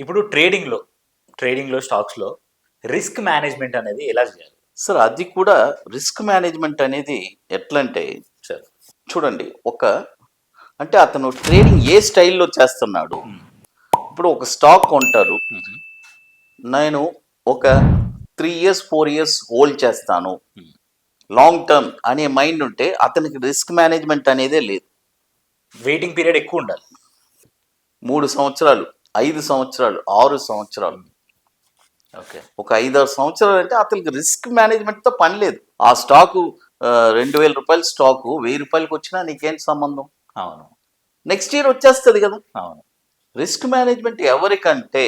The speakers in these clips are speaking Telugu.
ఇప్పుడు ట్రేడింగ్లో స్టాక్స్లో రిస్క్ మేనేజ్మెంట్ అనేది ఎలా చేయాలి? సార్ అది కూడా రిస్క్ మేనేజ్మెంట్ అనేది ఎట్లంటే సార్ చూడండి, అంటే అతను ట్రేడింగ్ ఏ స్టైల్లో చేస్తున్నాడు. ఇప్పుడు ఒక స్టాక్ కొంటారు, నేను ఒక 3 years 4 years హోల్డ్ చేస్తాను, లాంగ్ టర్మ్ అనే మైండ్ ఉంటే అతనికి రిస్క్ మేనేజ్మెంట్ అనేదే లేదు. వెయిటింగ్ పీరియడ్ ఎక్కువ ఉండాలి. 3 సంవత్సరాలు, 5 సంవత్సరాలు, 6 సంవత్సరాలు, ఓకే, ఒక 5-6 సంవత్సరాలు అంటే అతనికి రిస్క్ మేనేజ్మెంట్తో పని లేదు. ఆ స్టాకు 2,000 రూపాయల స్టాకు 1,000 రూపాయలకి వచ్చినా నీకేం సంబంధం? అవును, నెక్స్ట్ ఇయర్ వచ్చేస్తుంది కదా. అవును, రిస్క్ మేనేజ్మెంట్ ఎవరికంటే,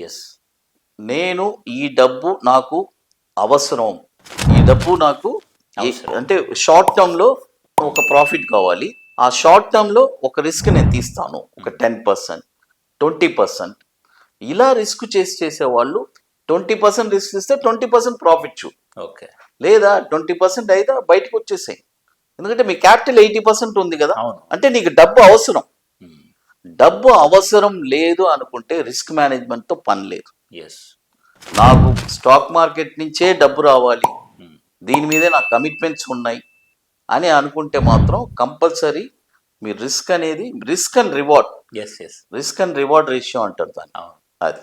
ఎస్, నేను ఈ డబ్బు నాకు అవసరం, ఈ డబ్బు నాకు అవసరం. అంటే షార్ట్ టర్మ్లో ఒక ప్రాఫిట్ కావాలి, ఆ షార్ట్ టర్మ్లో ఒక రిస్క్ నేను తీస్తాను, ఒక 10%, 20%. ఇలా రిస్క్ చేసేవాళ్ళు 20% రిస్క్ ఇస్తే 20% ప్రాఫిట్ చూ, ఓకే, లేదా 20% అయితే బయటకు వచ్చేసాయి. ఎందుకంటే మీ క్యాపిటల్ 80% ఉంది కదా. అవును, అంటే నీకు డబ్బు అవసరం. డబ్బు అవసరం లేదు అనుకుంటే రిస్క్ మేనేజ్మెంట్తో పని లేదు. ఎస్, నాకు స్టాక్ మార్కెట్ నుంచే డబ్బు రావాలి, దీని మీదే నాకు కమిట్మెంట్స్ ఉన్నాయి అని అనుకుంటే మాత్రం కంపల్సరీ మీ రిస్క్ అనేది risk and reward yes, yes, risk and reward ratio అంటారు దాన్ని. అవును. అది